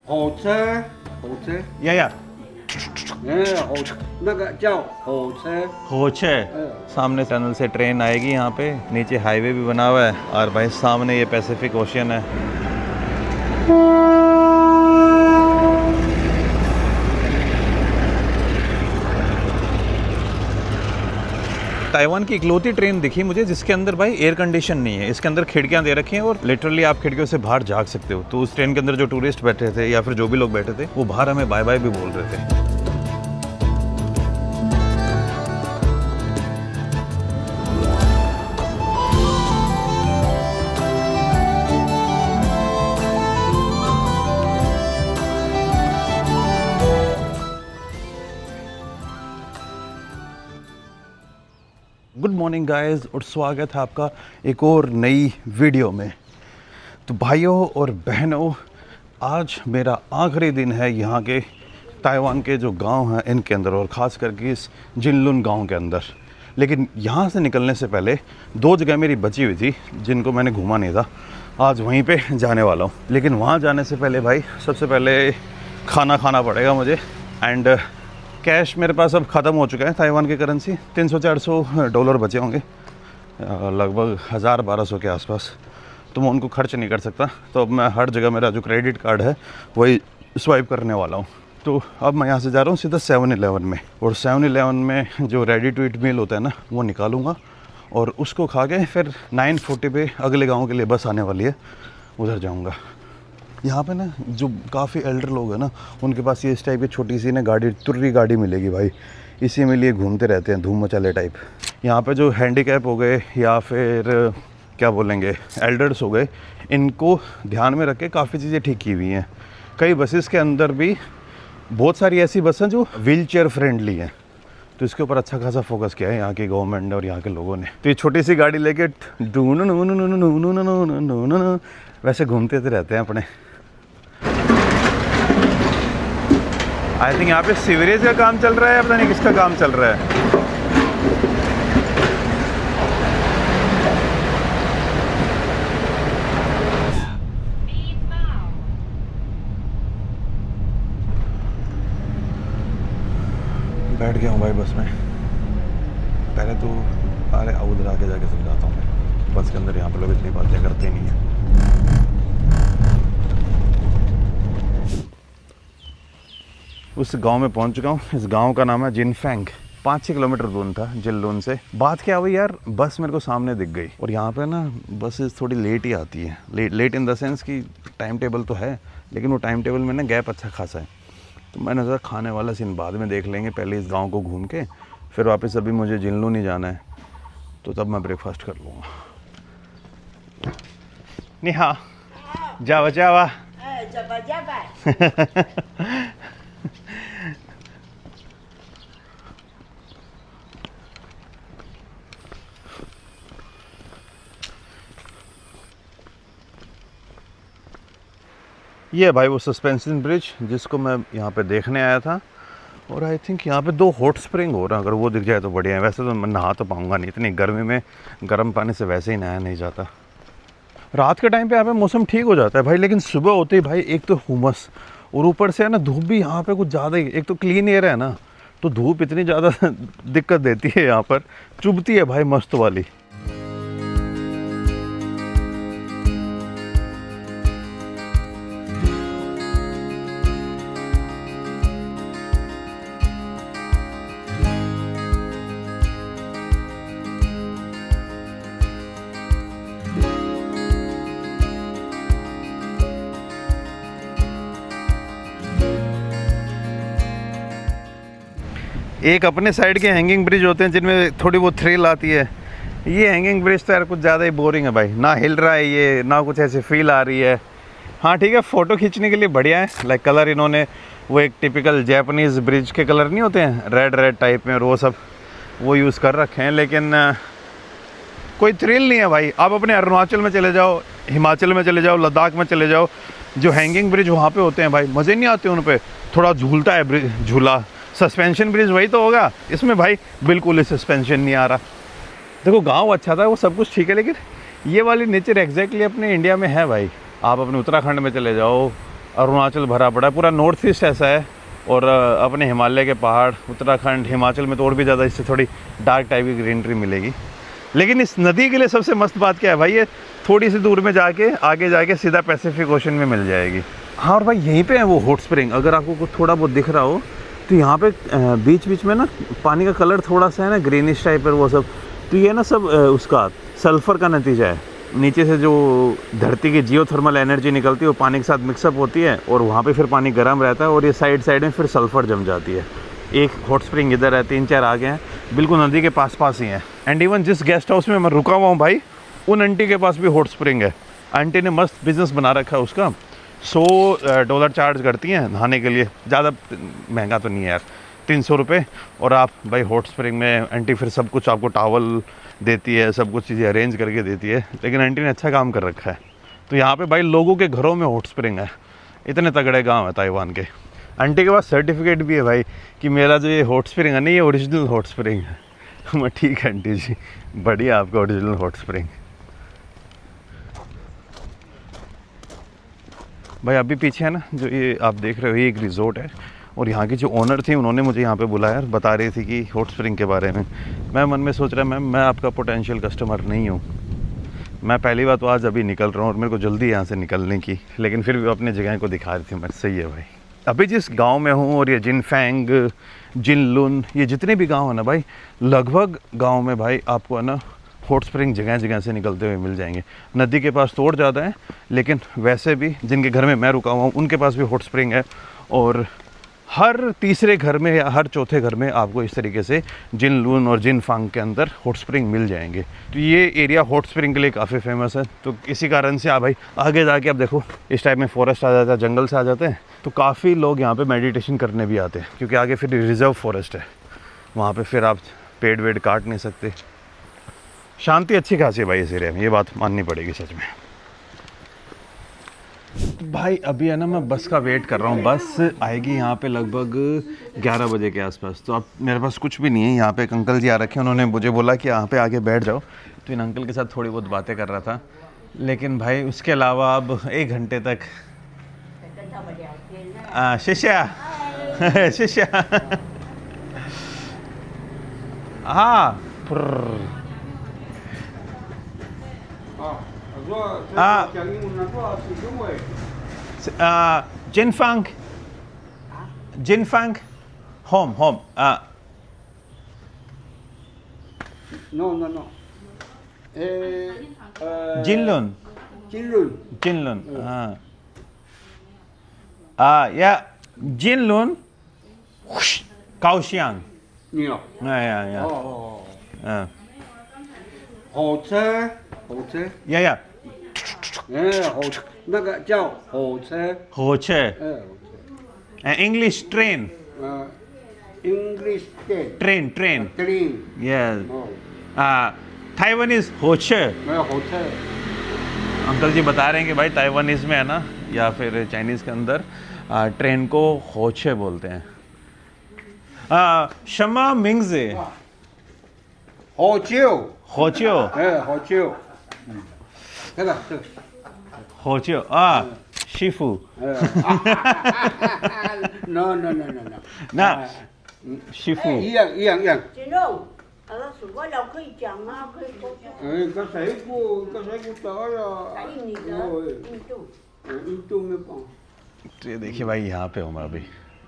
火车，火车， या 那个叫火车， होचे सामने टनल से ट्रेन आएगी यहाँ पे, नीचे हाईवे भी बना हुआ है और भाई सामने ये पैसिफिक ओशियन है। ताइवान की इकलौती ट्रेन दिखी मुझे जिसके अंदर भाई एयर कंडीशन नहीं है। इसके अंदर खिड़कियां दे रखी हैं और लिटरली आप खिड़कियों से बाहर झांक सकते हो। तो उस ट्रेन के अंदर जो टूरिस्ट बैठे थे या फिर जो भी लोग बैठे थे वो बाहर हमें बाय बाय भी बोल रहे थे। गुड मॉर्निंग गाइस और स्वागत है आपका एक और नई वीडियो में। तो भाइयों और बहनों, आज मेरा आखिरी दिन है यहाँ के ताइवान के जो गांव हैं इनके अंदर, और ख़ास करके इस जिनलुन गांव के अंदर। लेकिन यहाँ से निकलने से पहले दो जगह मेरी बची हुई थी जिनको मैंने घूमा नहीं था। आज वहीं पे जाने वाला हूँ, लेकिन वहाँ जाने से पहले भाई सबसे पहले खाना खाना पड़ेगा मुझे। एंड कैश मेरे पास अब ख़त्म हो चुका है। ताइवान की करेंसी $300-400 बचे होंगे, लगभग 1000-1200 के आसपास। तो मैं उनको खर्च नहीं कर सकता, तो अब मैं हर जगह मेरा जो क्रेडिट कार्ड है वही स्वाइप करने वाला हूँ। तो अब मैं यहाँ से जा रहा हूँ सीधा 7-Eleven में, और 7-Eleven में जो रेडी टू ईट मील होता है ना वो निकालूंगा और उसको खा के फिर 9:40 पे अगले गाँव के लिए बस आने वाली है, उधर जाऊँगा। यहाँ पे ना जो काफ़ी एल्डर लोग हैं ना उनके पास ये इस टाइप की छोटी सी ना गाड़ी, तुर्री गाड़ी मिलेगी भाई, इसी में लिए घूमते रहते हैं धूम मचाले टाइप। यहाँ पे जो हैंडीकैप हो गए या फिर क्या बोलेंगे एल्डर्स हो गए, इनको ध्यान में रख के काफ़ी चीज़ें ठीक की हुई हैं। कई बसेस के अंदर भी बहुत सारी ऐसी बस हैं जो व्हील चेयर फ्रेंडली हैं, तो इसके ऊपर अच्छा खासा फोकस किया है यहाँ की गवर्नमेंट और यहाँ के लोगों ने। तो ये छोटी सी गाड़ी लेके वैसे घूमते रहते हैं अपने। आई थिंक यहाँ पे सीवरेज का काम चल रहा है, पता नहीं किसका काम चल रहा है। बैठ गया हूँ भाई बस में। पहले तो अरे उधर आके जाके समझाता हूँ मैं। बस के अंदर यहाँ पे लोग इतनी बातें करते नहीं हैं। उस गांव में पहुंच चुका हूँ। इस गांव का नाम है जिनफेंग। 5-6 किलोमीटर दूर था जिनलुन से। बात क्या हुई यार, बस मेरे को सामने दिख गई, और यहाँ पे ना बसेस थोड़ी लेट ही आती है। लेट इन द सेंस कि टाइम टेबल तो है, लेकिन वो टाइम टेबल में ना गैप अच्छा खासा है। तो मैंने सोचा खाने वाला सीन बाद में देख लेंगे, पहले इस गाँव को घूम के फिर वापस अभी मुझे जिनलुन ही जाना है, तो तब मैं ब्रेकफास्ट कर लूँगा। नी हाँ, जावा जावा। ये भाई वो सस्पेंशन ब्रिज जिसको मैं यहाँ पे देखने आया था, और आई थिंक यहाँ पे 2 हॉट स्प्रिंग हो रहा है। अगर वो दिख जाए तो बढ़िया है। वैसे तो मैं नहा तो पाऊँगा नहीं, इतनी गर्मी में गर्म पानी से वैसे ही नहाया नहीं जाता। रात के टाइम पे यहाँ पे मौसम ठीक हो जाता है भाई, लेकिन सुबह होते ही भाई एक तो हुमस, और ऊपर से है ना धूप भी यहाँ पे कुछ ज़्यादा ही। एक तो क्लीन एयर है ना, तो धूप इतनी ज़्यादा दिक्कत देती है, यहाँ पर चुभती है भाई मस्त वाली। एक अपने साइड के हैंगिंग ब्रिज होते हैं जिनमें थोड़ी बहुत थ्रिल आती है। ये हैंगिंग ब्रिज तो यार कुछ ज़्यादा ही बोरिंग है भाई, ना हिल रहा है ये, ना कुछ ऐसे फील आ रही है। हाँ ठीक है, फ़ोटो खींचने के लिए बढ़िया है। लाइक कलर इन्होंने वो एक टिपिकल जैपनीज़ ब्रिज के कलर नहीं होते हैं, रेड टाइप में, और वो सब वो यूज़ कर रखे हैं, लेकिन कोई थ्रिल नहीं है भाई। आप अपने अरुणाचल में चले जाओ, हिमाचल में चले जाओ, लद्दाख में चले जाओ, जो हैंगिंग ब्रिज वहाँ पे होते हैं भाई, मज़े नहीं आते उन पर। थोड़ा झूलता है ब्रिज, झूला सस्पेंशन ब्रिज वही तो होगा। इसमें भाई बिल्कुल ही सस्पेंशन नहीं आ रहा। देखो गांव अच्छा था, वो सब कुछ ठीक है, लेकिन ये वाली नेचर एग्जैक्टली अपने इंडिया में है भाई। आप अपने उत्तराखंड में चले जाओ, अरुणाचल भरा पड़ा है, पूरा नॉर्थ ईस्ट ऐसा है। और अपने हिमालय के पहाड़, उत्तराखंड, हिमाचल में तो और भी ज़्यादा इससे थोड़ी डार्क टाइप की ग्रीनरी मिलेगी। लेकिन इस नदी के लिए सबसे मस्त बात क्या है भाई, ये थोड़ी सी दूर में जाके आगे जाके सीधा पैसिफिक ओशन में मिल जाएगी। हाँ, और भाई यहीं पे है वो हॉट स्प्रिंग। अगर आपको कुछ थोड़ा बहुत दिख रहा हो तो यहाँ पे बीच बीच में ना पानी का कलर थोड़ा सा है ना ग्रीनिश टाइप है वो सब, तो ये ना सब उसका सल्फ़र का नतीजा है। नीचे से जो धरती की जियोथर्मल एनर्जी निकलती है वो पानी के साथ मिक्सअप होती है और वहाँ पे फिर पानी गर्म रहता है और ये साइड साइड में फिर सल्फ़र जम जाती है। एक हॉट स्प्रिंग इधर है, 3-4 आगे हैं, बिल्कुल नदी के पास पास ही हैं। एंड इवन जिस गेस्ट हाउस में मैं रुका हुआ हूँ भाई, उन आंटी के पास भी हॉट स्प्रिंग है। आंटी ने मस्त बिजनेस बना रखा है उसका। $100 चार्ज करती हैं नहाने के लिए, ज़्यादा महंगा तो नहीं है यार, 300 रुपये। और आप भाई हॉट स्प्रिंग में आंटी फिर सब कुछ आपको टॉवल देती है, सब कुछ चीज़ें अरेंज करके देती है। लेकिन आंटी ने अच्छा काम कर रखा है। तो यहाँ पे भाई लोगों के घरों में हॉट स्प्रिंग है, इतने तगड़े गांव है ताइवान के। आंटी के पास सर्टिफिकेट भी है भाई कि मेरा जो ये हॉट स्प्रिंग है ना, ये ओरिजिनल हॉट स्प्रिंग है। मैं ठीक है आंटी जी, बढ़िया आपका ओरिजिनल हॉट स्प्रिंग। भाई अभी पीछे है ना जो ये आप देख रहे हो, ये एक रिजॉर्ट है और यहाँ की जो ओनर थी उन्होंने मुझे यहाँ पे बुलाया और बता रही थी कि हॉट स्प्रिंग के बारे में। मैं मन में सोच रहा मैम मैं आपका पोटेंशियल कस्टमर नहीं हूँ, मैं पहली बार तो आज अभी निकल रहा हूँ और मेरे को जल्दी यहाँ से निकलने की, लेकिन फिर भी अपनी जगह को दिखा रही थी मैं। सही है भाई। अभी जिस गांव में हूँ और ये जिनफेंग, जिनलुन, ये जितने भी गांव है ना भाई, लगभग गांव में भाई आपको है ना हॉट स्प्रिंग जगह जगह से निकलते हुए मिल जाएंगे। नदी के पास तो और ज़्यादा है, लेकिन वैसे भी जिनके घर में मैं रुका हुआ हूँ उनके पास भी हॉट स्प्रिंग है। और हर तीसरे घर में या हर चौथे घर में आपको इस तरीके से जिनलुन और जिनफांग के अंदर हॉट स्प्रिंग मिल जाएंगे। तो ये एरिया हॉट स्प्रिंग के लिए काफ़ी फेमस है। तो इसी कारण से भाई आगे जाके आप देखो इस टाइप में फॉरेस्ट आ जाता है, जंगल से आ जाते हैं, तो काफ़ी लोग यहाँ पे मेडिटेशन करने भी आते हैं, क्योंकि आगे फिर रिजर्व फॉरेस्ट है, वहाँ पे फिर आप पेड़ वेड़ काट नहीं सकते। शांति अच्छी खासी है भाई इस एरिया में, ये बात माननी पड़ेगी सच में। भाई अभी है ना मैं बस का वेट कर रहा हूँ, बस आएगी यहाँ पे लगभग 11 बजे के आसपास। तो अब मेरे पास कुछ भी नहीं है। यहाँ पे एक अंकल जी आ रखे हैं, उन्होंने मुझे बोला कि यहाँ पे आके बैठ जाओ, तो इन अंकल के साथ थोड़ी बहुत बातें कर रहा था। लेकिन भाई उसके अलावा अब 1 घंटे तक शिष्या शिष्या हाँ Jinfang home No. Jinlun yeah, Jinlun Kaohsiung nhiều. yeah Hồ xe. yeah 那个叫火车。火车 English train English train. train yeah Oh. Taiwanese 火车 火车。अंकल जी बता रहे हैं कि भाई ताइवानीज़ में है ना या फिर चाइनीज़ के अंदर ट्रेन को होचे बोलते हैं। शमा मिंगजे होचियो। होचियो होचियो। होचियो Shifu No. ना शिफू 一样。金肉，我老可以讲啊，可以多讲。个水果得了。印尼的印度。印度में पाऊँ। ये देखिए भाई यहाँ पे हूँ मैं अभी,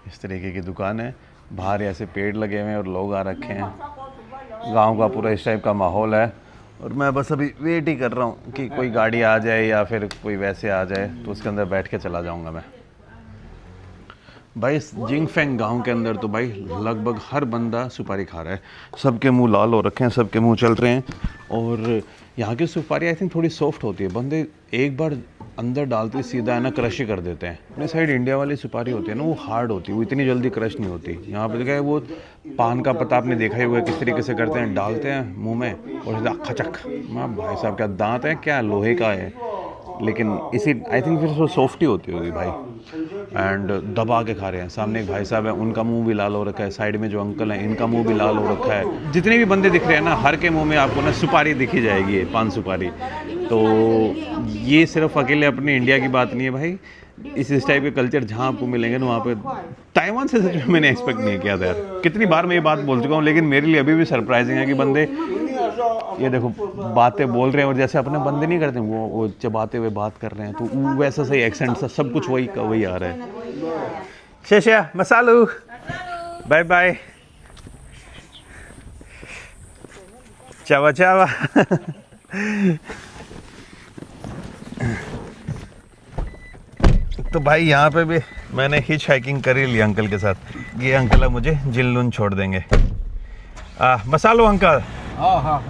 इस तरीके की दुकान है, बाहर ऐसे पेड़ लगे हुए हैं और लोग आ रखे हैं। गांव का पूरा इस टाइप का माहौल है और मैं बस अभी वेट ही कर रहा हूँ कि कोई गाड़ी आ जाए या फिर कोई वैसे आ जाए तो उसके अंदर बैठ के चला जाऊँगा मैं। भाई इस जिंगफेंग गांव के अंदर तो भाई लगभग हर बंदा सुपारी खा रहा है, सबके मुंह लाल हो रखे हैं, सबके मुंह चल रहे हैं। और यहाँ की सुपारी आई थिंक थोड़ी सॉफ्ट होती है, बंदे एक बार अंदर डालते सीधा है ना क्रश ही कर देते हैं। अपने साइड इंडिया वाली सुपारी होती है ना वो हार्ड होती है, वो इतनी जल्दी क्रश नहीं होती। यहाँ पे क्या है वो पान का पत्ता आपने देखा ही होगा किस तरीके से करते हैं, डालते हैं मुंह में और सीधा खचक। भाई साहब क्या दांत है, क्या लोहे का है, लेकिन इसी आई थिंक फिर सॉफ्ट ही होती होगी भाई। एंड दबा के खा रहे हैं। सामने एक भाई साहब हैं, उनका मुंह भी लाल हो रखा है, साइड में जो अंकल हैं इनका मुंह भी लाल हो रखा है। जितने भी बंदे दिख रहे हैं ना हर के मुंह में आपको ना सुपारी दिखी जाएगी, पान सुपारी। तो ये सिर्फ अकेले अपने इंडिया की बात नहीं है भाई, इस टाइप के कल्चर जहाँ आपको मिलेंगे ना वहाँ पे ताइवान से सच में मैंने एक्सपेक्ट नहीं किया था यार। कितनी बार मैं ये बात बोल चुका हूँ, लेकिन मेरे लिए अभी भी सरप्राइजिंग है कि बंदे ये देखो बातें बोल रहे हैं और जैसे अपने बंदे नहीं करते वो चबाते हुए बात कर रहे हैं, तो वैसा सही एक्सेंट सा सब कुछ वही का वही आ रहा है। शेषा मसालू बाय बाय चावा चावा। तो भाई यहाँ पे भी मैंने हिच हाइकिंग कर ही ली अंकल के साथ। ये अंकल अब मुझे जिनलुन छोड़ देंगे। मसालो अंकल। हाँ हाँ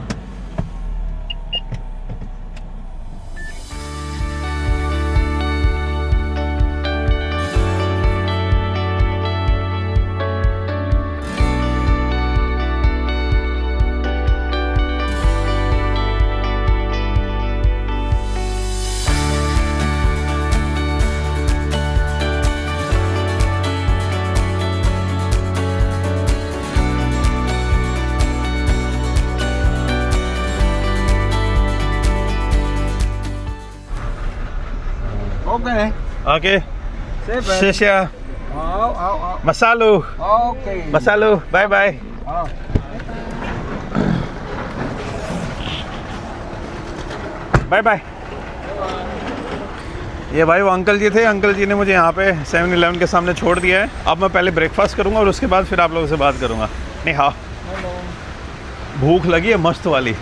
ओके ओके शेषा आओ मसालो ओके मसालो बाय बाय। Bye bye. ये भाई वो अंकल जी थे, अंकल जी ने मुझे यहाँ पे 7-Eleven के सामने छोड़ दिया है। अब मैं पहले ब्रेकफास्ट करूँगा और उसके बाद फिर आप लोगों से बात करूँगा। नहीं हाँ भूख लगी है मस्त वाली।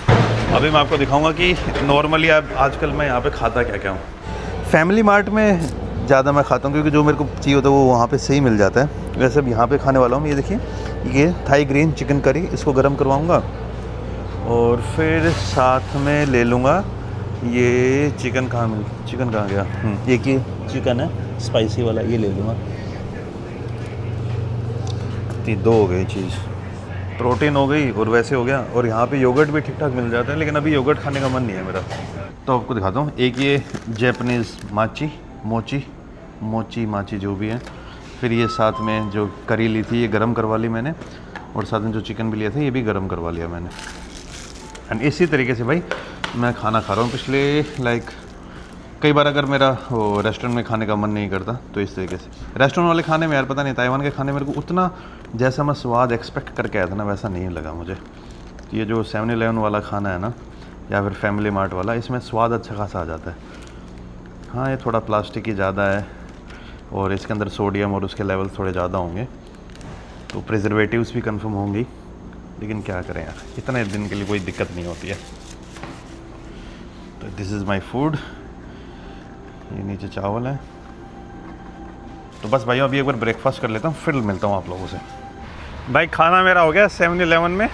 अभी मैं आपको दिखाऊंगा कि नॉर्मली अब आजकल मैं यहाँ पे खाता क्या क्या हूँ। फैमिली मार्ट में ज़्यादा मैं खाता हूँ क्योंकि जो मेरे को चाहिए होता है वो वहाँ पे सही मिल जाता है। वैसे अब यहाँ पे खाने वाला हूँ। ये देखिए ये थाई ग्रीन चिकन करी, इसको गर्म करवाऊँगा और फिर साथ में ले लूँगा ये चिकन कहाँ गया, एक ये चिकन है स्पाइसी वाला, ये ले लूँगा। दो हो गई चीज़, प्रोटीन हो गई और वैसे हो गया। और यहाँ पे योगर्ट भी ठीक ठाक मिल जाता है, लेकिन अभी योगर्ट खाने का मन नहीं है मेरा। तो आपको दिखाता हूँ। एक ये जैपनीज़ मोची माची जो भी है। फिर ये साथ में जो करी ली थी ये गरम करवा ली मैंने, और साथ में जो चिकन भी लिया था ये भी गरम करवा लिया मैंने। एंड इसी तरीके से भाई मैं खाना खा रहा हूँ। पिछले कई बार अगर मेरा वो रेस्टोरेंट में खाने का मन नहीं करता तो इस तरीके से रेस्टोरेंट वाले खाने में यार पता नहीं, ताइवान के खाने मेरे को उतना जैसा मैं स्वाद एक्सपेक्ट करके आया था ना वैसा नहीं लगा मुझे। ये जो 7-Eleven वाला खाना है ना या फिर फैमिली मार्ट वाला, इसमें स्वाद अच्छा खासा आ जाता है। हाँ ये थोड़ा प्लास्टिक ही ज़्यादा है और इसके अंदर सोडियम और उसके लेवल थोड़े ज़्यादा होंगे, तो प्रिजर्वेटिव्स भी कंफर्म होंगी, लेकिन क्या करें यार, इतने दिन के लिए कोई दिक्कत नहीं होती है। तो दिस इज़ माई फूड। ये नीचे चावल है। तो बस भाई अभी एक बार ब्रेकफास्ट कर लेता हूँ, फिर मिलता हूँ आप लोगों से। भाई खाना मेरा हो गया 7-Eleven में,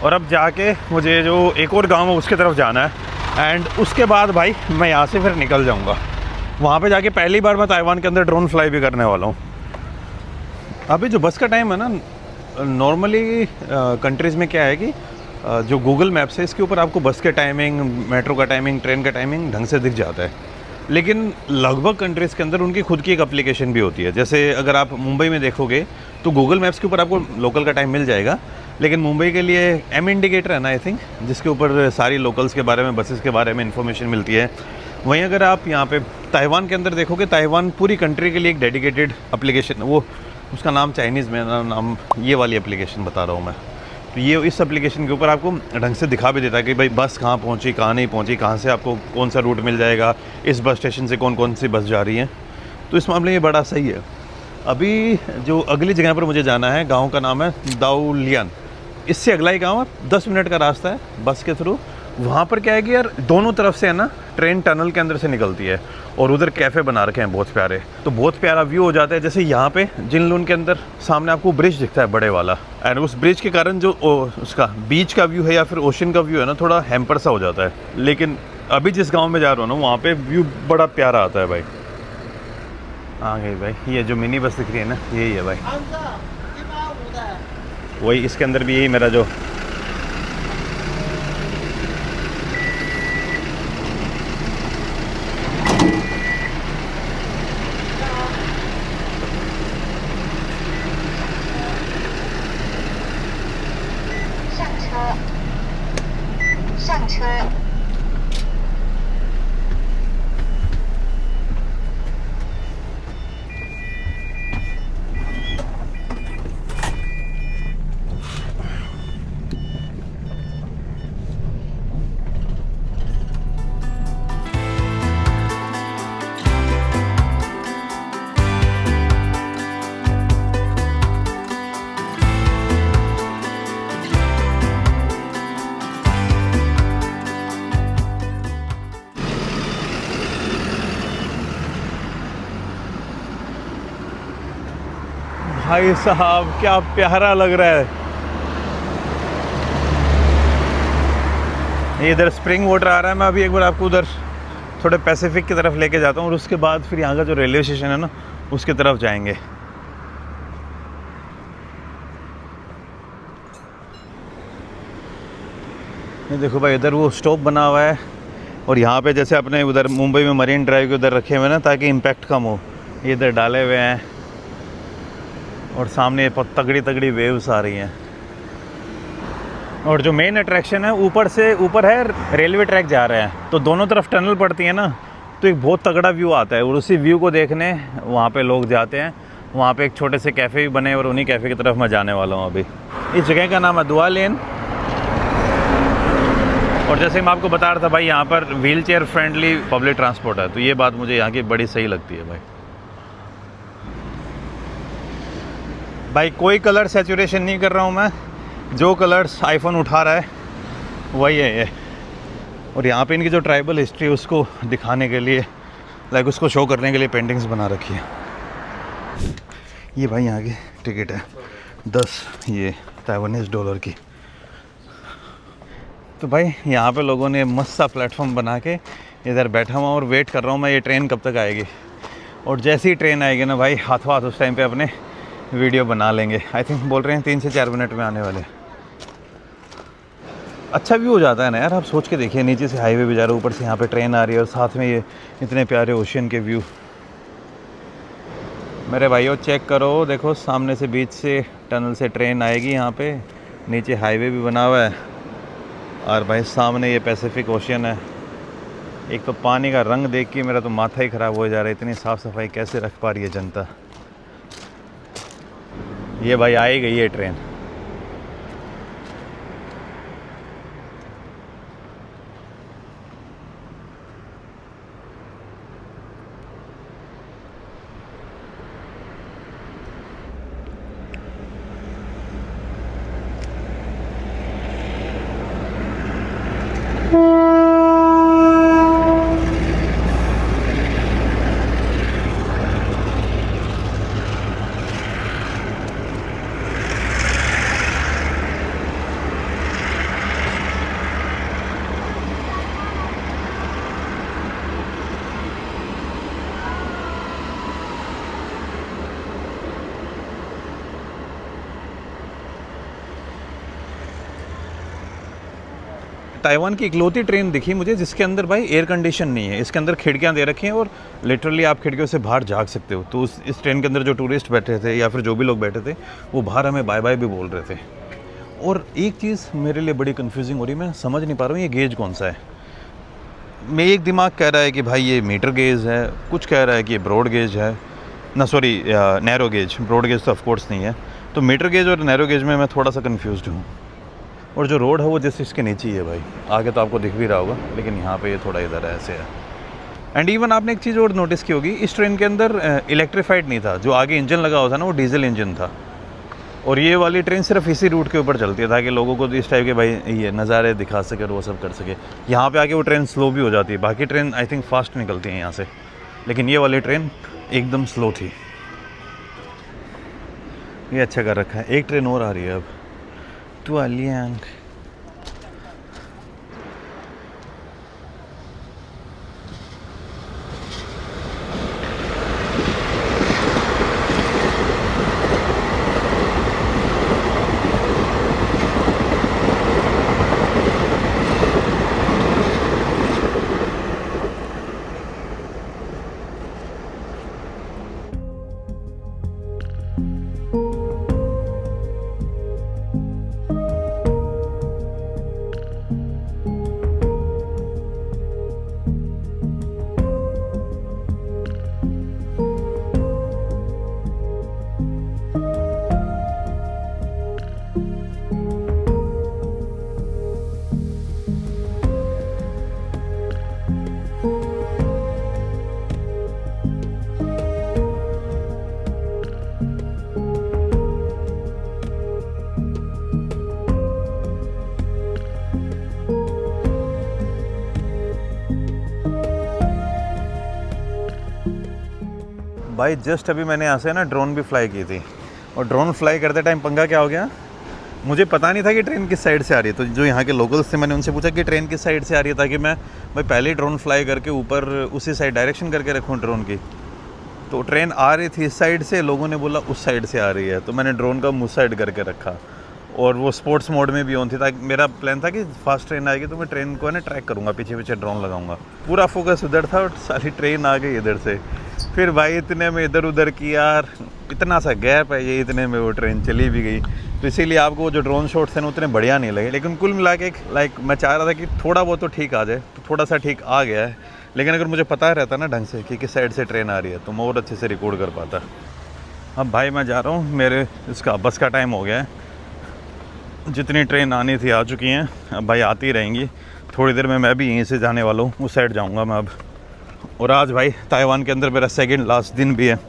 और अब जाके मुझे जो एक और गांव है उसकी तरफ जाना है। एंड उसके बाद भाई मैं यहाँ से फिर निकल जाऊँगा। वहाँ पे जाके पहली बार मैं ताइवान के अंदर ड्रोन फ्लाई भी करने वाला हूँ। अभी जो बस का टाइम है ना, नॉर्मली कंट्रीज़ में क्या है कि जो गूगल मैप्स है इसके ऊपर आपको बस के टाइमिंग, मेट्रो का टाइमिंग, ट्रेन का टाइमिंग ढंग से दिख जाता है। लेकिन लगभग कंट्रीज़ के अंदर उनकी खुद की एक एप्लीकेशन भी होती है। जैसे अगर आप मुंबई में देखोगे तो गूगल मैप्स के ऊपर आपको लोकल का टाइम मिल जाएगा, लेकिन मुंबई के लिए एम इंडिकेटर है ना आई थिंक, जिसके ऊपर सारी लोकल्स के बारे में, बसेस के बारे में इन्फॉर्मेशन मिलती है। वहीं अगर आप यहाँ पे ताइवान के अंदर देखोगे, ताइवान पूरी कंट्री के लिए एक डेडिकेटेड एप्लीकेशन, वो उसका नाम चाइनीज़ में नाम, ये वाली एप्लीकेशन बता रहा हूँ मैं। तो ये इस एप्लीकेशन के ऊपर आपको ढंग से दिखा भी देता है कि भाई बस कहाँ पहुँची, कहाँ नहीं पहुँची, कहाँ से आपको कौन सा रूट मिल जाएगा, इस बस स्टेशन से कौन कौन सी बस जा रही है। तो इस मामले में बड़ा सही है। अभी जो अगली जगह पर मुझे जाना है, गांव का नाम है दाउलियन। इससे अगला ही गांव है, 10 मिनट का रास्ता है बस के थ्रू। वहाँ पर क्या है कि यार दोनों तरफ से है ना ट्रेन टनल के अंदर से निकलती है, और उधर कैफ़े बना रखे हैं बहुत प्यारे। तो बहुत प्यारा व्यू हो जाता है। जैसे यहाँ पे जिनलुन के अंदर सामने आपको ब्रिज दिखता है बड़े वाला, एंड उस ब्रिज के कारण जो उसका बीच का व्यू है या फिर ओशन का व्यू है ना, थोड़ा हैम्पर सा हो जाता है। लेकिन अभी जिस गाँव में जा रहा हूँ ना वहाँ पे व्यू बड़ा प्यारा आता है भाई। आ गई भाई, ये जो मिनी बस दिख रही है ना यही है भाई, वही इसके अंदर भी यही मेरा जो भाई साहब क्या प्यारा लग रहा है। ये इधर स्प्रिंग वाटर आ रहा है। मैं अभी एक बार आपको उधर थोड़े पैसिफिक की तरफ लेके जाता हूँ और उसके बाद फिर यहाँ का जो रेलवे स्टेशन है ना उसकी तरफ जाएंगे। ये देखो भाई इधर वो स्टॉप बना हुआ है और यहाँ पे जैसे अपने उधर मुंबई में मरीन ड्राइव के उधर रखे हुए ना ताकि इम्पैक्ट कम हो, ये इधर डाले हुए हैं और सामने तगड़ी तगड़ी वेव्स आ रही हैं। और जो मेन अट्रैक्शन है ऊपर से ऊपर है रेलवे ट्रैक जा रहे हैं तो दोनों तरफ टनल पड़ती है ना तो एक बहुत तगड़ा व्यू आता है और उसी व्यू को देखने वहाँ पे लोग जाते हैं। वहाँ पे एक छोटे से कैफ़े भी बने और उन्हीं कैफ़े की तरफ मैं जाने वाला हूँ अभी। इस जगह का नाम है दुआ लेन और जैसे मैं आपको बता रहा था भाई यहाँ पर wheel chair friendly public transport है तो ये बात मुझे यहाँ की बड़ी सही लगती है भाई कोई कलर सैचुरेशन नहीं कर रहा हूँ मैं, जो कलर्स आईफोन उठा रहा है वही है ये। और यहाँ पे इनकी जो ट्राइबल हिस्ट्री है उसको दिखाने के लिए लाइक उसको शो करने के लिए पेंटिंग्स बना रखी है। ये भाई यहाँ की टिकट है 10 ये ताइवानीज़ डॉलर की। तो भाई यहाँ पे लोगों ने मस्त सा प्लेटफॉर्म बना के इधर बैठा हुआ और वेट कर रहा हूँ मैं ये ट्रेन कब तक आएगी। और जैसी ही ट्रेन आएगी ना भाई हाथों हाथ उस टाइम पे अपने वीडियो बना लेंगे। आई थिंक बोल रहे हैं 3 से 4 मिनट में आने वाले। अच्छा व्यू हो जाता है ना यार, आप सोच के देखिए नीचे से हाईवे भी जा रहा है, ऊपर से यहाँ पे ट्रेन आ रही है और साथ में ये इतने प्यारे ओशियन के व्यू। मेरे भाइयों चेक करो, देखो सामने से बीच से टनल से ट्रेन आएगी, यहाँ पे नीचे हाईवे भी बना हुआ है और भाई सामने ये पैसिफिक ओशियन है। एक तो पानी का रंग देख के मेरा तो माथा ही ख़राब हो जा रहा है, इतनी साफ़ सफाई कैसे रख पा रही है जनता। ये भाई आ ही गई है ट्रेन। ताइवान की इकलौती ट्रेन दिखी मुझे जिसके अंदर भाई एयर कंडीशन नहीं है। इसके अंदर खिड़कियां दे रखी हैं और लिटरली आप खिड़कियों से बाहर झांक सकते हो। तो इस ट्रेन के अंदर जो टूरिस्ट बैठे थे या फिर जो भी लोग बैठे थे वो बाहर हमें बाय बाय भी बोल रहे थे। और एक चीज़ मेरे लिए बड़ी कन्फ्यूजिंग हो रही है, मैं समझ नहीं पा रहा हूँ ये गेज कौन सा है। मैं एक दिमाग कह रहा है कि भाई ये मीटर गेज है, कुछ कह रहा है कि ये ब्रॉड गेज है ना, sorry narrow gauge. Broad gauge तो ऑफकोर्स नहीं है। तो मीटर गेज और नैरो गेज में मैं थोड़ा सा कन्फ्यूज़ हूँ। और जो रोड है वो जैसे इसके नीचे ही है भाई, आगे तो आपको दिख भी रहा होगा लेकिन यहाँ पे ये थोड़ा इधर है ऐसे है। एंड इवन आपने एक चीज़ और नोटिस की होगी, इस ट्रेन के अंदर इलेक्ट्रीफाइड नहीं था, जो आगे इंजन लगा हुआ था ना वो डीजल इंजन था। और ये वाली ट्रेन सिर्फ इसी रूट के ऊपर चलती है ताकि लोगों को इस टाइप के भाई ये नज़ारे दिखा सके और वो सब कर सके। यहाँ पे आके वो ट्रेन स्लो भी हो जाती है, बाकी ट्रेन आई थिंक फास्ट निकलती है यहाँ से, लेकिन ये वाली ट्रेन एकदम स्लो थी। ये अच्छा कर रखा है। एक ट्रेन और आ रही है अब, तो अलियांग। भाई जस्ट अभी मैंने यहाँ से ना ड्रोन भी फ्लाई की थी और ड्रोन फ्लाई करते टाइम पंगा क्या हो गया, मुझे पता नहीं था कि ट्रेन किस साइड से आ रही है। तो जो यहाँ के लोकल्स थे मैंने उनसे पूछा कि ट्रेन किस साइड से आ रही है, ताकि मैं भाई पहले ही ड्रोन फ्लाई करके ऊपर उसी साइड डायरेक्शन करके रखूँ ड्रोन की। तो ट्रेन आ रही थी इस साइड से, लोगों ने बोला उस साइड से आ रही है, तो मैंने ड्रोन का मुँह साइड करके रखा और वो स्पोर्ट्स मोड में भी ऑन थी, ताकि मेरा प्लान था कि फास्ट ट्रेन आएगी तो मैं ट्रेन को है ना ट्रैक करूँगा, पीछे पीछे ड्रोन लगाऊंगा। पूरा फोकस उधर था और सारी ट्रेन आ गई इधर से। फिर भाई इतने में इधर उधर की यार, इतना सा गैप है ये, इतने में वो ट्रेन चली भी गई। तो इसीलिए आपको जो ड्रोन शॉट्स थे ना उतने बढ़िया नहीं लगे। लेकिन कुल मिला के मैं चाह रहा था कि थोड़ा बहुत तो ठीक आ जाए, तो थोड़ा सा ठीक आ गया है। लेकिन अगर मुझे पता रहता ना ढंग से कि किस साइड से ट्रेन आ रही है तो मैं और अच्छे से रिकॉर्ड कर पाता। अब भाई मैं जा रहा हूँ, मेरे इसका बस का टाइम हो गया है। जितनी ट्रेन आनी थी आ चुकी हैं, अब भाई आती रहेंगी। थोड़ी देर में मैं भी यहीं से जाने वाला हूँ, उस साइड जाऊँगा मैं अब। और आज भाई ताइवान के अंदर मेरा सेकंड लास्ट दिन भी है।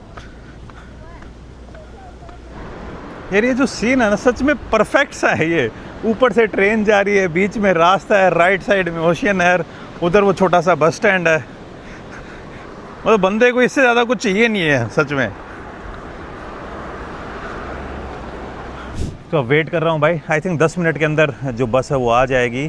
यार ये जो सीन है ना सच में परफेक्ट सा है। ये ऊपर से ट्रेन जा रही है, बीच में रास्ता है, राइट साइड में ओशियन है, उधर वो छोटा सा बस स्टैंड है। मतलब बंदे को इससे ज़्यादा कुछ चाहिए नहीं है सच में। तो वेट कर रहा हूँ भाई, आई थिंक 10 मिनट के अंदर जो बस है वो आ जाएगी।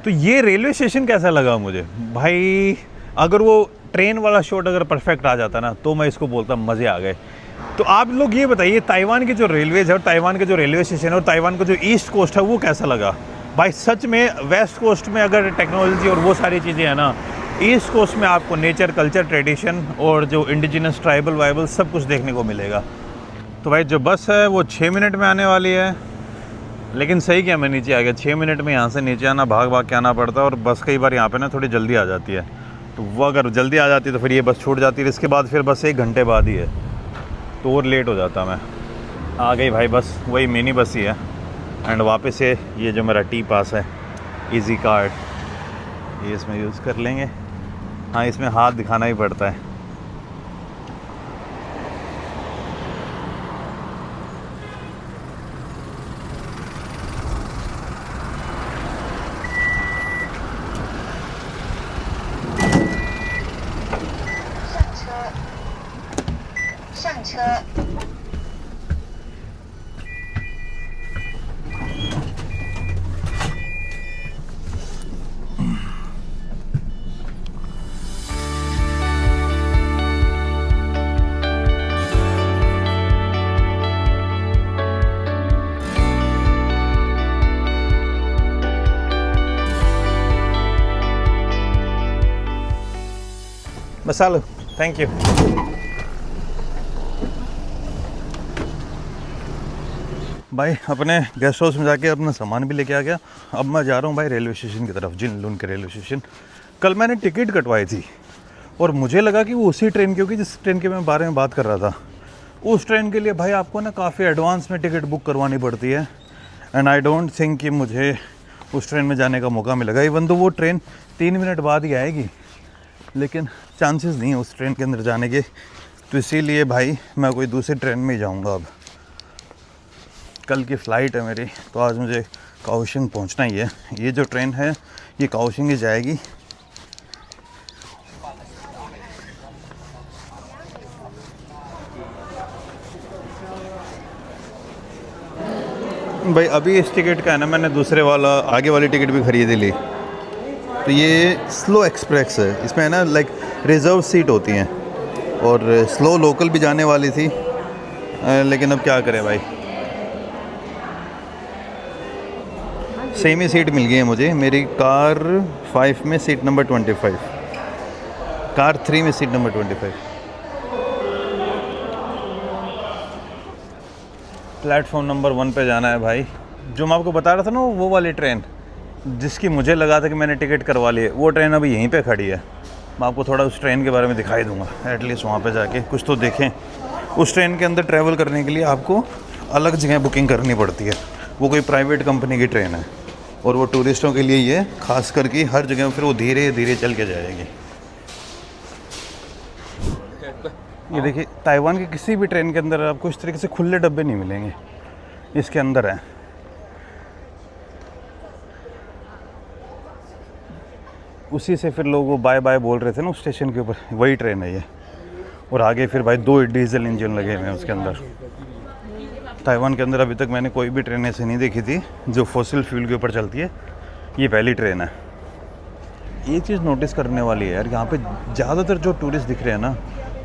तो ये रेलवे स्टेशन कैसा लगा मुझे भाई, अगर वो ट्रेन वाला शॉट अगर परफेक्ट आ जाता ना तो मैं इसको बोलता मज़े आ गए। तो आप लोग ये बताइए ताइवान की जो रेलवेज है और ताइवान के जो रेलवे स्टेशन है और ताइवान का जो ईस्ट कोस्ट है वो कैसा लगा भाई। सच में वेस्ट कोस्ट में अगर टेक्नोलॉजी और वो सारी चीज़ें हैं ना, ईस्ट कोस्ट में आपको नेचर, कल्चर, ट्रेडिशन और जो इंडिजिनस ट्राइबल वाइबल सब कुछ देखने को मिलेगा। तो भाई जो बस है वो 6 मिनट में आने वाली है। लेकिन सही क्या मैं नीचे आ गया, 6 मिनट में यहाँ से नीचे आना, भाग भाग के आना पड़ता है। और बस कई बार यहाँ पे ना थोड़ी जल्दी आ जाती है, तो वो अगर जल्दी आ जाती तो फिर ये बस छूट जाती है। इसके बाद फिर बस 1 घंटे बाद ही है, तो और लेट हो जाता मैं। आ गई भाई बस, वही मिनी बस ही है। एंड वापस से ये जो मेरा टी पास है, इजी कार्ड, ये इसमें यूज़ कर लेंगे। हाँ इसमें हाथ दिखाना ही पड़ता है। मसालो, थैंक यू। भाई अपने गेस्ट हाउस में जाके अपना सामान भी लेके आ गया। अब मैं जा रहा हूँ भाई रेलवे स्टेशन की तरफ, जिनलुन के रेलवे स्टेशन। कल मैंने टिकट कटवाई थी और मुझे लगा कि वो उसी ट्रेन की होगी जिस ट्रेन के मैं बारे में बात कर रहा था। उस ट्रेन के लिए भाई आपको ना काफ़ी एडवांस में टिकट बुक करवानी पड़ती है। एंड आई डोंट थिंक कि मुझे उस ट्रेन में जाने का मौका मिलेगा। इवन तो वो ट्रेन 3 मिनट बाद ही आएगी, लेकिन चांसेस नहीं है उस ट्रेन के अंदर जाने के। तो इसीलिए भाई मैं कोई दूसरी ट्रेन में ही जाऊंगा। अब कल की फ़्लाइट है मेरी, तो आज मुझे काओशिंग पहुंचना ही है। ये जो ट्रेन है ये काओशिंग ही जाएगी। भाई अभी इस टिकट का है ना, मैंने दूसरे वाला आगे वाली टिकट भी खरीद ली। तो ये स्लो एक्सप्रेस है, इसमें है ना लाइक रिज़र्व सीट होती हैं और स्लो लोकल भी जाने वाली थी, लेकिन अब क्या करें भाई, सेम ही सीट मिल गई है मुझे। मेरी कार 5 में सीट नंबर 25, कार 3 में सीट नंबर 25। प्लेटफॉर्म नंबर 1 पे जाना है भाई। जो मैं आपको बता रहा था ना वो वाली ट्रेन जिसकी मुझे लगा था कि मैंने टिकट करवा ली है, वो ट्रेन अभी यहीं पे खड़ी है। मैं आपको थोड़ा उस ट्रेन के बारे में दिखाई दूंगा, एटलीस्ट वहाँ पे जाके कुछ तो देखें। उस ट्रेन के अंदर ट्रैवल करने के लिए आपको अलग जगह बुकिंग करनी पड़ती है। वो कोई प्राइवेट कंपनी की ट्रेन है और वो टूरिस्टों के लिए ये खास करके हर जगह फिर वो धीरे धीरे चल के जाएगी। ये देखिए ताइवान की किसी भी ट्रेन के अंदर आपको इस तरीके से खुले डब्बे नहीं मिलेंगे, इसके अंदर है। उसी से फिर लोग वो बाय बाय बोल रहे थे ना उस स्टेशन के ऊपर, वही ट्रेन है ये। और आगे फिर भाई 2 डीजल इंजन लगे हुए हैं उसके अंदर। ताइवान के अंदर अभी तक मैंने कोई भी ट्रेन ऐसे नहीं देखी थी जो फॉसिल फ्यूल के ऊपर चलती है। ये पहली ट्रेन है। ये चीज़ नोटिस करने वाली है यार, यहाँ पे ज़्यादातर जो टूरिस्ट दिख रहे हैं ना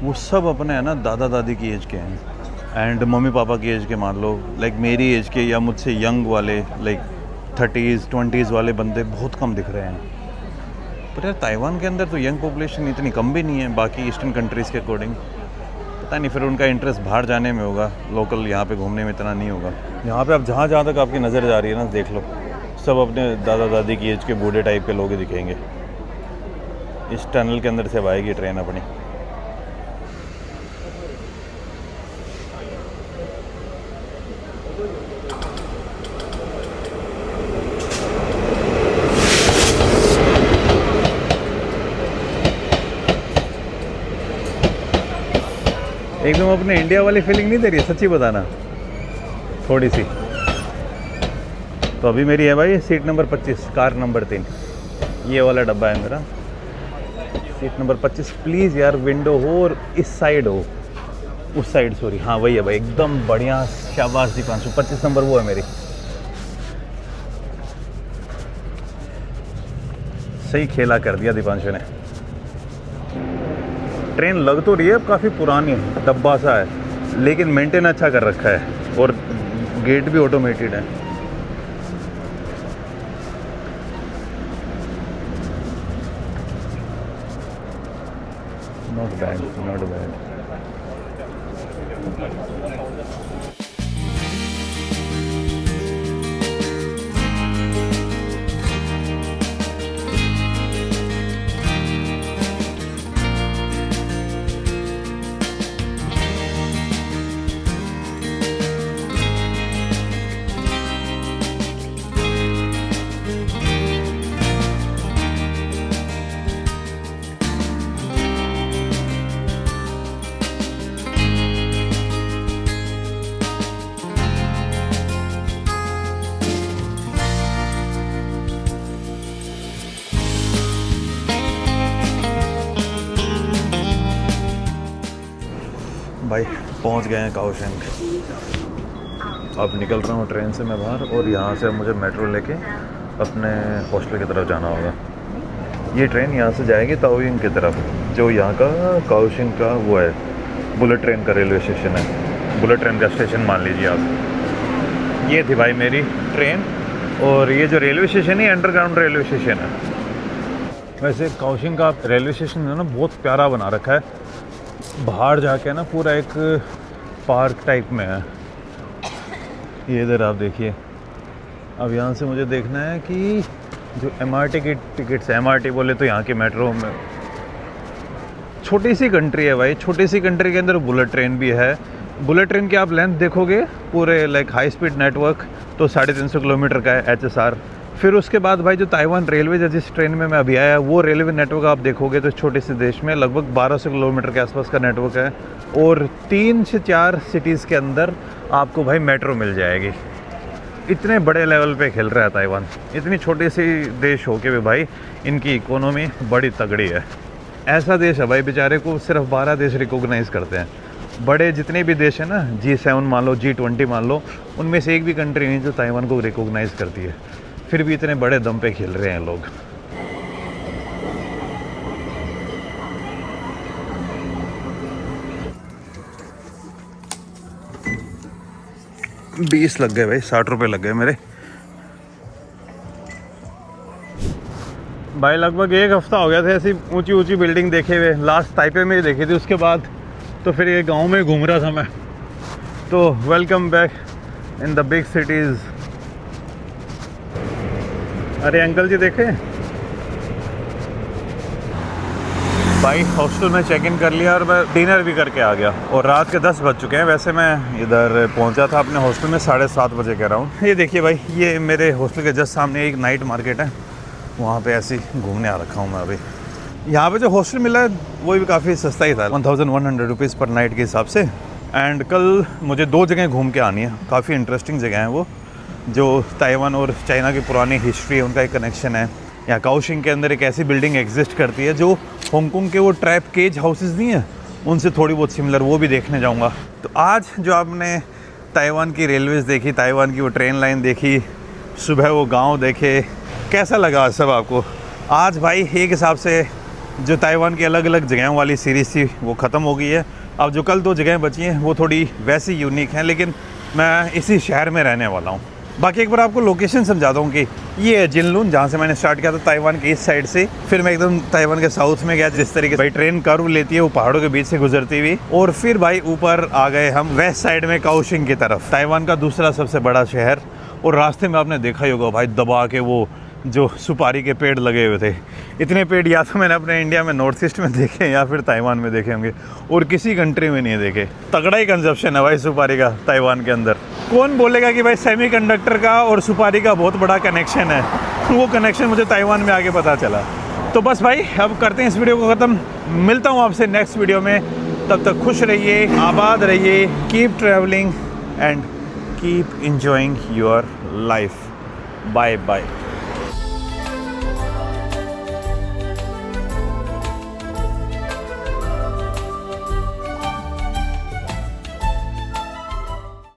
वो सब अपने है ना दादा दादी की एज के हैं एंड मम्मी पापा की एज के, मान लो लाइक मेरी एज के या मुझसे यंग वाले, लाइक 30s 20s वाले बंदे बहुत कम दिख रहे हैं। पर यार ताइवान के अंदर तो यंग पॉपुलेशन इतनी कम भी नहीं है बाकी ईस्टर्न कंट्रीज़ के अकॉर्डिंग। पता नहीं फिर उनका इंटरेस्ट बाहर जाने में होगा, लोकल यहाँ पे घूमने में इतना नहीं होगा। यहाँ पे आप जहाँ जहाँ तक आपकी नज़र जा रही है ना, देख लो सब अपने दादा दादी की एज के बूढ़े टाइप के लोग ही दिखेंगे। इस टनल के अंदर से अब आएगी ट्रेन अपनी। एकदम अपने इंडिया वाली फीलिंग नहीं दे रही है, सच्ची बताना थोड़ी सी। तो अभी मेरी है भाई सीट नंबर 25, कार नंबर 3, ये वाला डब्बा है मेरा, सीट नंबर 25। प्लीज़ यार विंडो हो और इस साइड हो, उस साइड सॉरी, हाँ वही है भाई, एकदम बढ़िया, शाबाश दीपांशु। 25 नंबर वो है मेरी। सही खेला कर दिया दीपांशु ने। ट्रेन लग तो रही है काफ़ी पुरानी, डब्बा सा है, लेकिन मेंटेन अच्छा कर रखा है और गेट भी ऑटोमेटेड है। Not bad, not bad. भाई पहुंच गए हैं काओशेंग। अब निकल रहा हूँ ट्रेन से मैं बाहर और यहाँ से मुझे मेट्रो लेके अपने हॉस्टल की तरफ जाना होगा। ये ट्रेन यहाँ से जाएगी ताओयिंग की तरफ, जो यहाँ का काओशेंग का वो है, बुलेट ट्रेन का रेलवे स्टेशन है, बुलेट ट्रेन का स्टेशन मान लीजिए आप। ये थी भाई मेरी ट्रेन, और ये जो रेलवे स्टेशन है अंडरग्राउंड रेलवे स्टेशन है। वैसे काओशेंग का रेलवे स्टेशन है ना बहुत प्यारा बना रखा है, बाहर जाके ना पूरा एक पार्क टाइप में है। ये इधर आप देखिए। अब यहाँ से मुझे देखना है कि जो MRT की टिकट्स है, MRT बोले तो यहाँ के मेट्रो में, छोटी सी कंट्री है भाई, छोटी सी कंट्री के अंदर बुलेट ट्रेन भी है। बुलेट ट्रेन की आप लेंथ देखोगे पूरे लाइक हाई स्पीड नेटवर्क तो 350 किलोमीटर का है HSR। फिर उसके बाद भाई जो ताइवान रेलवे जिस ट्रेन में मैं अभी आया, वो रेलवे नेटवर्क आप देखोगे तो छोटे से देश में लगभग 1200 किलोमीटर के आसपास का नेटवर्क है, और 3 से 4 सिटीज़ के अंदर आपको भाई मेट्रो मिल जाएगी। इतने बड़े लेवल पे खेल रहा है ताइवान। इतनी छोटी सी देश हो के भी भाई इनकी इकोनॉमी बड़ी तगड़ी है। ऐसा देश है भाई बेचारे को सिर्फ 12 देश रिकॉग्नाइज करते हैं। बड़े जितने भी देश हैं ना, G7 मान लो, G20 मान लो, उनमें से एक भी कंट्री नहीं जो ताइवान को रिकॉग्नाइज करती है। फिर भी इतने बड़े दम पे खेल रहे हैं लोग। $20 लग गए भाई, ₹60 लग गए मेरे भाई। लगभग एक हफ्ता हो गया था ऐसी ऊंची ऊंची बिल्डिंग देखे हुए। लास्ट ताइपे में देखी थी, उसके बाद तो फिर ये गांव में घूम रहा था मैं। तो welcome back in the big cities. अरे अंकल जी देखे भाई, हॉस्टल में चेक इन कर लिया और मैं डिनर भी करके आ गया, और रात के 10 बज चुके हैं। वैसे मैं इधर पहुंचा था अपने हॉस्टल में 7:30 बजे कह रहा हूँ। ये देखिए भाई, ये मेरे हॉस्टल के जस्ट सामने एक नाइट मार्केट है, वहाँ पे ऐसे ही घूमने आ रखा हूँ मैं अभी। यहाँ पे जो हॉस्टल मिला है वो भी काफ़ी सस्ता ही था, 1100 रुपीज़ पर नाइट के हिसाब से। एंड कल मुझे 2 जगह घूम के आनी है, काफ़ी इंटरेस्टिंग जगह है वो, जो ताइवान और चाइना की पुरानी हिस्ट्री है, उनका एक कनेक्शन है। यहाँ काओशेंग के अंदर एक ऐसी बिल्डिंग एग्जिस्ट करती है जो हांगकांग के वो ट्रैप केज हाउसेस नहीं है, उनसे थोड़ी बहुत सिमिलर, वो भी देखने जाऊँगा। तो आज जो आपने ताइवान की रेलवेज़ देखी, ताइवान की वो ट्रेन लाइन देखी, सुबह वो गांव देखे। कैसा लगा सब आपको? आज भाई एक हिसाब से जो ताइवान की अलग अलग जगहों वाली सीरीज़ थी वो ख़त्म हो गई है। अब जो कल 2 जगहें बची हैं वो थोड़ी वैसी यूनिक हैं, लेकिन मैं इसी शहर में रहने वाला हूँ। बाकी एक बार आपको लोकेशन समझाता हूँ कि ये है जिनलून, जहाँ से मैंने स्टार्ट किया था ताइवान के इस साइड से। फिर मैं एकदम ताइवान के साउथ में गया, जिस तरीके से भाई ट्रेन कर्व लेती है वो पहाड़ों के बीच से गुजरती हुई, और फिर भाई ऊपर आ गए हम वेस्ट साइड में काओशिंग की तरफ, ताइवान का दूसरा सबसे बड़ा शहर। और रास्ते में आपने देखा ही होगा भाई दबा के वो जो सुपारी के पेड़ लगे हुए थे। इतने पेड़ या तो मैंने अपने इंडिया में नॉर्थ ईस्ट में देखे या फिर ताइवान में देखे होंगे, और किसी कंट्री में नहीं देखे। तगड़ा ही कंजप्शन है भाई सुपारी का ताइवान के अंदर। कौन बोलेगा कि भाई सेमीकंडक्टर का और सुपारी का बहुत बड़ा कनेक्शन है? वो कनेक्शन मुझे ताइवान में आके पता चला। तो बस भाई अब करते हैं इस वीडियो को ख़त्म। मिलता हूँ आपसे नेक्स्ट वीडियो में, तब तक खुश रहिए, आबाद रहिए, keep travelling and keep enjoying your life. Bye bye.